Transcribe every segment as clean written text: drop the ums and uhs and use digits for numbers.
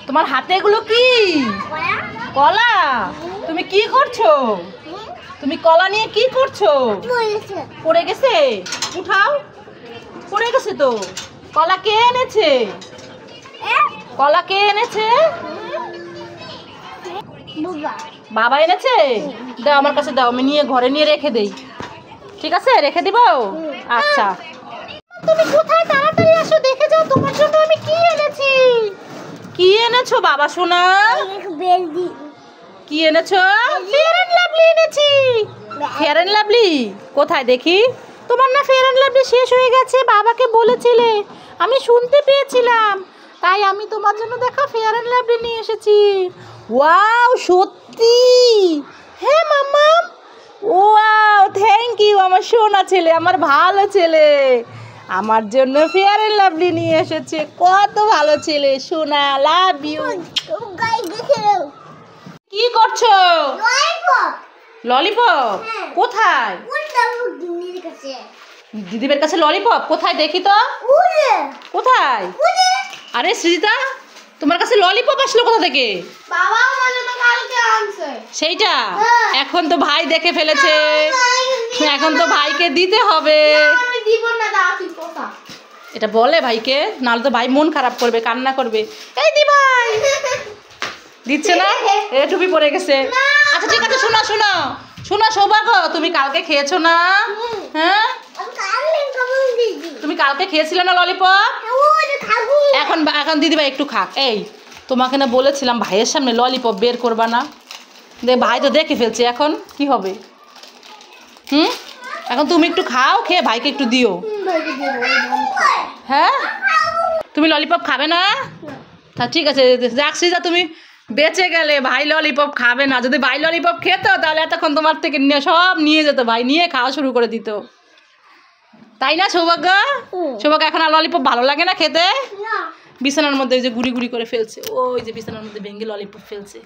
তোমার হাতে এগুলো কি? কলা। তুমি কি করছো? তুমি কলা নিয়ে কি করছো? পড়ে গেছে, উঠাও। পড়ে গেছে তো। কলা কে এনেছে? কলা কে এনেছে? বাবা এনেছে। দাও আমার কাছে দাও, আমি নিয়ে ঘরে নিয়ে রেখে দেই। ঠিক আছে, রেখে দিব। আচ্ছা, তুমি কোথায়? তাড়াতাড়ি আসো, দেখে যাও তোমার জন্য আমি কি এনেছি। কি এনেছো বাবা সোনা? কি এনেছো? ফেয়ার এন্ড লাভলি এনেছি। ফেয়ার এন্ড লাভলি কোথায় দেখি? তোমার না ফেয়ার এন্ড লাভলি শেষ হয়ে গেছে, বাবাকে বলেছিলে, আমি শুনতে পেয়েছিলাম, তাই আমি তোমার জন্য দেখো ফেয়ার এন্ড লাভলি নিয়ে এসেছি। ওয়াও, সত্যি? হ্যাঁ মাম্মাম। ওয়াও, থ্যাংক ইউ আমার সোনা ছেলে, আমার ভালো ছেলে। আমার জন্য ফেয়ার এন্ড লাভলি নিয়ে এসেছে। কত ভালো ছেলে, সোনা, লাভ ইউ। কি করছো? ললিপপ। কোথায়? দিদিবের কাছে ললিপপ কোথায় দেখি তো। কোথায়? আরে সৃজিতা, তোমার কাছে ললিপপ আসলো কোথা থেকে? সেইটা এখন তো ভাই দেখে ফেলেছে, এখন তো ভাইকে দিতে হবে। এটা বলে ভাইকে, নাহলে তো ভাই মন খারাপ করবে, কান্না করবে। এই দি ভাই, দিচ্ছে না, এ টুপি পরে গেছে। আচ্ছা ঠিক আছে, শোনো শোনো শোনো সৌভাগ্য, তুমি কালকে খেয়েছো না? হ্যাঁ, তুমি কালকে খেয়েছিলে না ললিপপ? এখন এখন দিদিভাই একটু খাক। এই তোমাকে না বলেছিলাম ভাইয়ের সামনে ললিপপ বের করবা না, ভাই তো দেখে ফেলছে, এখন কি হবে? এখন তুমি একটু খাও, খেয়ে ভাইকে একটু দিও। হ্যাঁ, তুমি ললিপপ খাবে না? তা ঠিক আছে, রাখছি, যা তুমি বেঁচে গেলে, ভাই ললিপপ খাবে না। যদি ভাই ললিপপ খেত তাহলে এতক্ষণ তোমার থেকে সব নিয়ে যেত, ভাই নিয়ে খাওয়া শুরু করে দিত, তাই না সৌভাগ্য? সৌভাগ্য এখন আর ললিপপ ভালো লাগে না খেতে? বিছানার মধ্যে ওই যে গুড়ি গুড়ি করে ফেলছে, ওই যে বিছানার মধ্যে ভেঙে ললিপপ ফেলছে,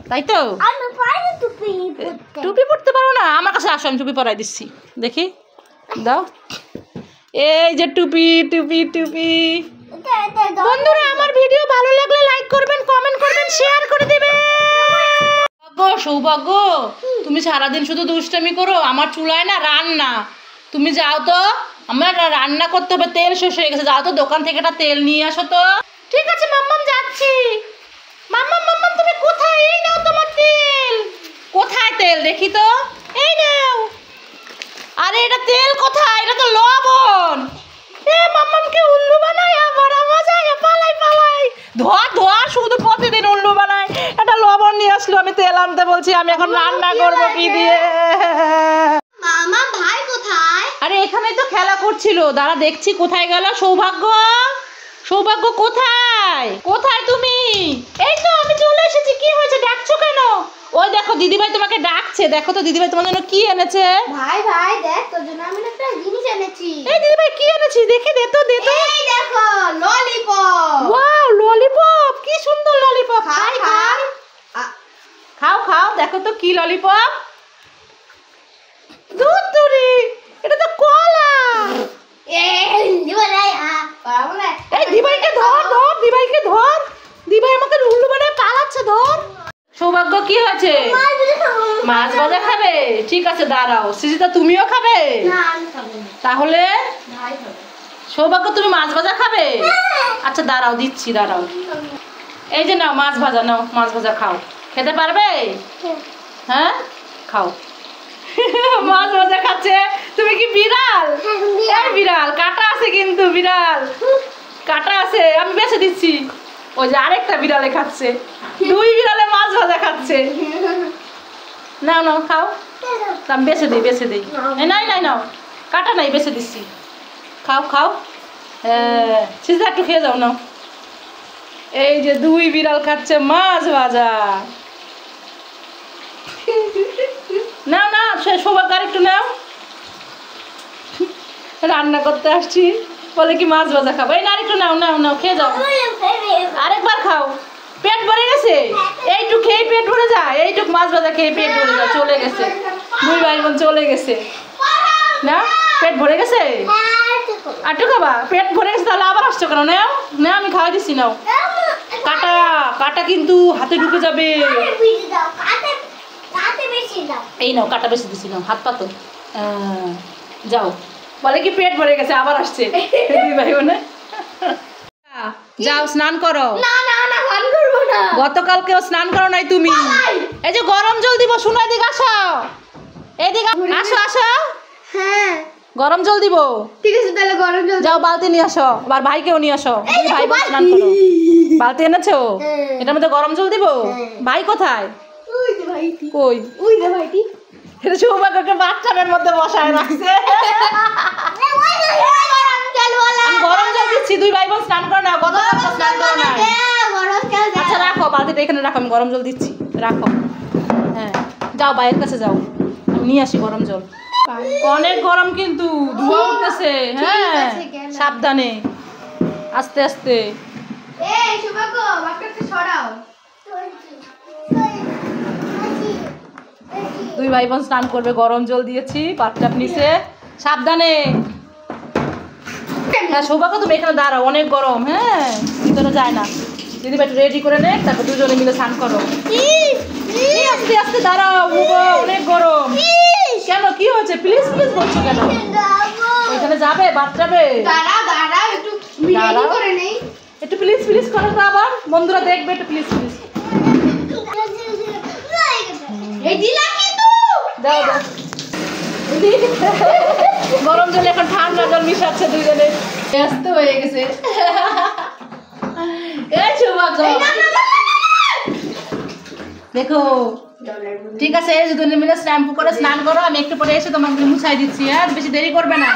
তাই তো? টুপি পরতে পারো না? আমার কাছে আসো, আমি টুপি পরাই দিচ্ছি, দেখি, দাও। এই যে টুপি টুপি টুপি। বন্ধুরা, আমার ভিডিও ভালো লাগলে লাইক করবেন, কমেন্ট করবেন, শেয়ার করে দিবেন। সৌভাগ্য, তুমি সারাদিন শুধু দুষ্টামি করো, আমার চুলায় না রান্না। তুমি যাও তো, আমার রান্না করতে হবে, তেল শেষ হয়ে গেছে, যাও তো দোকান থেকে একটা তেল নিয়ে আসো তো। ঠিক আছে মাম্মাম, যাচ্ছি। মাম্মাম মাম্মাম, তুমি কোথায়? এই নাও তোমার তেল। কোথায় তেল দেখি তো? এই নাও। আরে এটা তেল কোথায়? এটা তো লবণ। এ মাম্মামকে উল্লু বানায়, আবার মজায় পালাই পালাই। ধোয়া ধোয়া, শুধু প্রতিদিন উল্লু বানায়। এটা লবণ নিয়ে আসলো, আমি তেল আনতে বলছি, আমি এখন রান্না করব কি দিয়ে? মামা ভাই কোথায়? আরে এখানেই তো খেলা করছিল, দাঁড়া দেখছি কোথায় গেল। সৌভাগ্য, সৌভাগ্য কোথায়? কোথায় তুমি? এই তো আমি চলে এসেছি। কি হয়েছে, ডাকছো কেন? ওই দেখো দিদিভাই তোমাকে ডাকছে, দেখো তো দিদিভাই তোমার জন্য কি এনেছে। ভাই ভাই দেখ, তোর জন্য আমি একটা জিনিস এনেছি। এই দিদিভাই কি এনেছি দেখি, দে তো দে তো। এই দেখো ললিপপ। ওয়াও, ললিপপ, কি সুন্দর ললিপপ। খাই খাই, খাও খাও, দেখো তো কি ললিপপ। দুধ তুরি, এটা তো কলা। এই দিবাই পারবো না। এই দিভাইকে ধর ধর, দিভাইকে ধর, দিভাই আমাকে উল্লু বানায় পালাচ্ছে, ধর। সৌভাগ্য কি হয়েছে? মাছ ভাজা খাবে? ঠিক আছে দাঁড়াও। সৃজিতা তুমিও খাবে? না আমি খাবো না। তাহলে ভাই খাবে। সৌভাগ্য তুমি মাছ ভাজা খাবে? আচ্ছা দাঁড়াও, দিচ্ছি, দাঁড়াও। এই যে নাও মাছ ভাজা, নাও মাছ ভাজা খাও। খেতে পারবে? হ্যাঁ খাও। মাছ ভাজা খাচ্ছে। তুমি কি বিড়াল? এই বিড়াল, কাটা আছে কিন্তু, বিড়াল কাটা আছে, আমি বেছে দিচ্ছি। ওই যে আরেকটা বিড়ালে খাচ্ছে, দুই বিড়ালে মাছ ভাজা খাচ্ছে। নাও নাও খাও, আমি বেছে দিই, বেছে দিই। নাই নাই নাও, কাটা নাই, বেছে দিচ্ছি, খাও খাও। হ্যাঁ, সিজা একটু খেয়ে যাও, নাও। এই যে দুই বিড়াল খাচ্ছে মাছ ভাজা। নাও না, সৌভাগ্য আরেকটু নাও। রান্না করতে আসছি বলে কি মাছ ভাজা খাবো। এই না, আরেকটু নাও, নাও নাও, খেয়ে যাও, আরেকবার খাও। পেট ভরে গেছে? এইটুক খেয়ে পেট ভরে যায়, এইটুক মাছ ভাজা খেয়ে পেট ভরে যায়, চলে গেছে, দুই ভাই বোন চলে গেছে। না পেট ভরে গেছে? আটু খাবা? পেট ভরে গেছে তাহলে আবার আসছো কেন? নাও না, আমি খাওয়াই দিচ্ছি, নাও। কাটা কিন্তু হাতে ঢুকে যাবে। বেশি দাও কাতে বেশি দাও। এই নাও কাটা বেশি দিছি নাও, হাত পাতো। যাও, বলে কি পেট ভরে গেছে, আবার আসছে দুই ভাই বোনে। যাও স্নান করো। না না না গান করব না। গতকালকেও স্নান করো নাই তুমি। এই যে গরম জল দিব, শুনো এদিকে আসো, এদিকে আসো আসো। হ্যাঁ গরম জল দিব। ঠিক আছে তাহলে গরম জল যাও বালতি নিয়ে আসো, আবার ভাইকেও নিয়ে আসো, দুই ভাই বোন স্নান করো। বালতি এনেছো? এটার মধ্যে গরম জল দিব। ভাই কোথায়? ওই যে ভাইটি, কই? ওই যে ভাইটি। এটা সৌভাগ্যকে বাথটাবের মধ্যে বসায় রাখছে। আমি গরম জল দিচ্ছি, দুই ভাই বোন স্নান করো না, গতকাল স্নান করো না। আচ্ছা রাখো, বালতিটা এখানে রাখো, আমি গরম জল দিচ্ছি, রাখো। হ্যাঁ যাও ভাইয়ের কাছে যাও, আমি নিয়ে আসি গরম জল। অনেক গরম কিন্তু, ধোঁয়া উঠতেছে। হ্যাঁ সাবধানে, আস্তে আস্তে। এই সৌভাগ্য বাক্সটা সরাও। দুই ভাই বোন স্নান করবে, গরম জল দিয়েছি, বাথটাব নিচে, সাবধানে। হ্যাঁ সৌভাগ্য তুমি এখানে দাঁড়াও, অনেক গরম। হ্যাঁ ভিতরে যায় না, দিদি ভাই একটু রেডি করে নে, তারপর দুজনে মিলে স্নান করো। আস্তে আস্তে দাঁড়াও, বাবা অনেক গরম। কেন কি হয়েছে? প্লিজ প্লিজ বলছো কেন? ওইখানে যাবে বাথটাবে? দাঁড়া দাঁড়া একটু রেডি করে নেই। একটু প্লিজ প্লিজ করো তো, আবার বন্ধুরা দেখবে, একটু প্লিজ প্লিজ। এই দিলা কিন্তু দাও দাও। গরম জল এখন ঠান্ডা জল মিশাচ্ছে দুইজনে, ব্যস্ত হয়ে গেছে। এই সৌভাগ্য দেখো, ঠিক আছে এই দুজনে মিলে শ্যাম্পু করে স্নান করো, আমি একটু পরে এসে তোমাকে মুছাই দিচ্ছি। হ্যাঁ বেশি দেরি করবে না।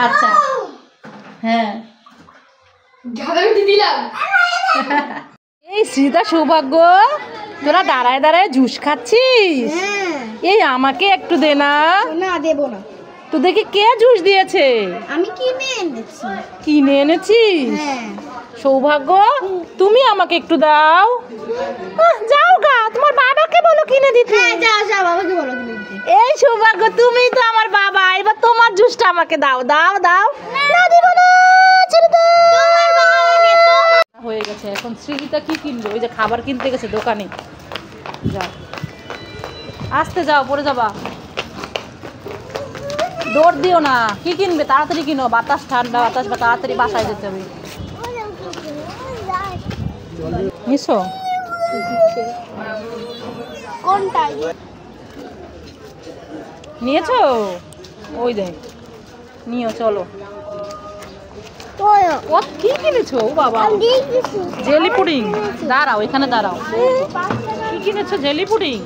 আচ্ছা হ্যাঁ ঝাড়া দিলাম। এই শ্রীতা সৌভাগ্য, তোরা দাঁড়ায় দাঁড়ায় জুস খাচ্ছিস? এই আমাকে একটু দে না। না দেবো না। তোদেরকে কে জুস দিয়েছে? আমি কিনে এনেছি। কিনে এনেছিস? হ্যাঁ সৌভাগ্য তুমি আমাকে একটু দাও। যাও গা, তোমার বাবাকে বলো কিনে দিতে। হ্যাঁ যাও যাও বাবাকে বলো কিনে দিতে। এই সৌভাগ্য তুমি তো আমার বাবা, এবার তোমার জুসটা আমাকে দাও দাও দাও। না দিব না, ছেড়ে দাও। হয়ে গেছে, এখন সৃজিতা কি কিনবে? ওই যে খাবার কিনতে গেছে দোকানে। যাও আস্তে যাও, পড়ে যাবা, দৌড় দিও না। কি কিনবে? তাড়াতাড়ি কিনো, বাতাস ঠান্ডা বাতাস, বা তাড়াতাড়ি বাসায় যেতে হবে। নিছো কোনটা? নিয়েছো? ওই দেখ নিও, চলো। ও কি কিনেছো? ও বাবা জেলি পুডিং। দাঁড়াও এখানে দাঁড়াও, কি কিনেছো? Jelly pudding.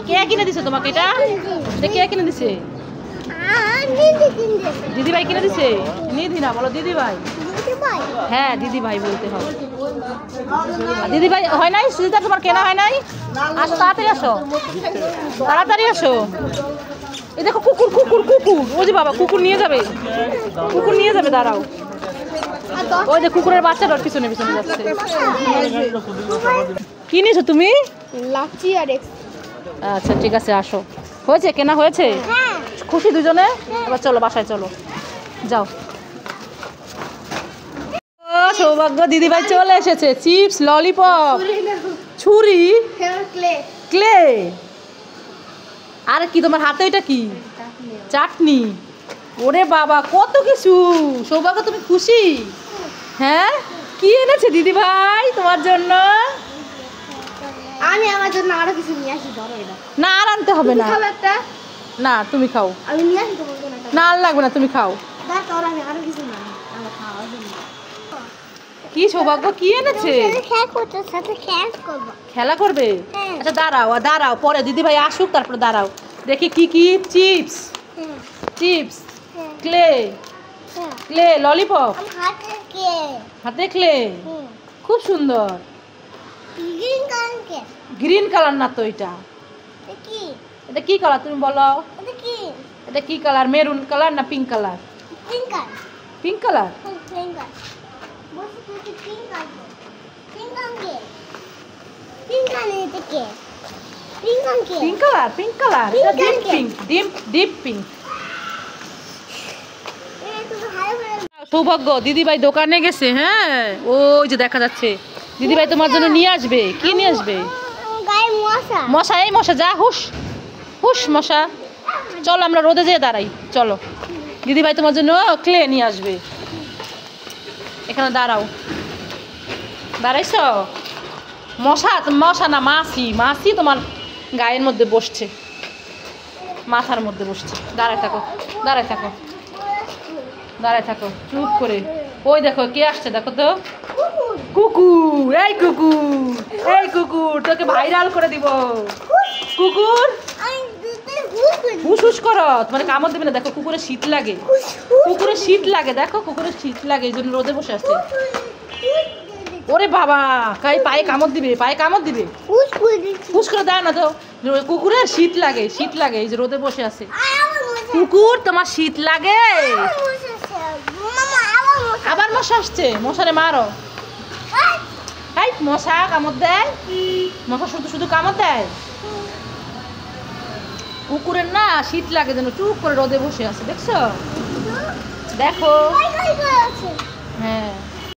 কে কিনে দিছে তোমাকে এটা? কে কিনে দিছে? দিদি ভাই কিনে দিছে? নিধি না বলো, দিদি ভাই। হ্যাঁ দিদি ভাই বলতে হবে। দিদি ভাই হয় নাই? সুজিতা তোমার কেনা হয় নাই? আসো তাড়াতাড়ি আসো, তাড়াতাড়ি আসো। এই দেখো কুকুর কুকুর কুকুর, ও যে বাবা কুকুর নিয়ে যাবে, কুকুর নিয়ে যাবে, দাঁড়াও। ওই যে কুকুরের বাচ্চাটা ওর পিছনে পিছনে যাচ্ছে। কি নিয়েছো তুমি? লাচ্ছি আর আচ্ছা ঠিক আছে, আসো। হয়েছে কেনা হয়েছে? খুশি দুজনে? এবার চলো বাসায় চলো, যাও। ও সৌভাগ্য দিদিভাই চলে এসেছে। চিপস, ললিপপ, ছুরি, ক্লে, আর কি তোমার হাতে? এটা কি? চাটনি। ওরে বাবা কত কিছু। সৌভাগ্য তুমি খুশি? হ্যাঁ কি এনেছে দিদি ভাই তোমার জন্য? আমি আমার জন্য আরো কিছু নিয়ে আসি। ধরো এটা। না আর আনতে হবে না, খাবে একটা? না তুমি খাও। আমি নিয়ে আসি তোমার জন্য একটা। না আর লাগবে না, তুমি খাও। দাঁড়া তোর আমি আরো কিছু নিয়ে আসি আমার খাওয়ার জন্য। কি সৌভাগ্য কি এনেছে? খেলা করবে? আচ্ছা দাঁড়াও দাঁড়াও, পরে দিদি ভাই আসুক তারপরে দাঁড়াও। দেখি কি কি। Chips, chips, clay, clay, lollipop, হাতে ক্লে, খুব সুন্দর। গ্রিন কালার না তো এটা? এটা কি কালার তুমি বলো? এটা কি কালার? মেরুন কালার না pink colour? Pink colour. Pink colour, pink colour, এটা deep pink, deep deep pink. সৌভাগ্য দিদিভাই দোকানে গেছে। হ্যাঁ ওই যে দেখা যাচ্ছে দিদিভাই তোমার জন্য নিয়ে আসবে। কি নিয়ে আসবে? গায়ে মশা। মশা? এই মশা, যা হুশ হুশ মশা। চলো আমরা রোদে যেয়ে দাঁড়াই, চলো। দিদিভাই তোমার জন্য ক্লে নিয়ে আসবে। এখানে দাঁড়াও, দাঁড়াইছ? মশা? মশা না, মাছি। মাছি তোমার গায়ের মধ্যে বসছে, মাথার মধ্যে বসছে। দাঁড়ায় থাকো, দাঁড়ায় থাকো, দাঁড়ায় থাকো চুপ করে। ওই দেখো কে আসছে, দেখো তো। কুকুর। এই কুকুর, এই কুকুর, তোকে ভাইরাল করে দিব। কুকুর হুস হুস করো, তোমার কামড় দেবে না। দেখো কুকুরের শীত লাগে, কুকুরের শীত লাগে, দেখো কুকুরের শীত লাগে, এই জন্য রোদে বসে আছে। ওরে বাবা, পায়ে কামড় দিবে, পায়ে কামড় দিবে। হুস করে দেয় না তো, কুকুরের শীত লাগে, শীত লাগে, এই যে রোদে বসে আছে। কুকুর তোমার শীত লাগে? আবার মশা আসছে, মশারে মারো। এই মশা কামড় দেয়, মশা শুধু শুধু কামড় দেয়। কুকুরের না শীত লাগে যেন, চুপ করে রোদে বসে আছে, দেখছো? দেখো, হ্যাঁ।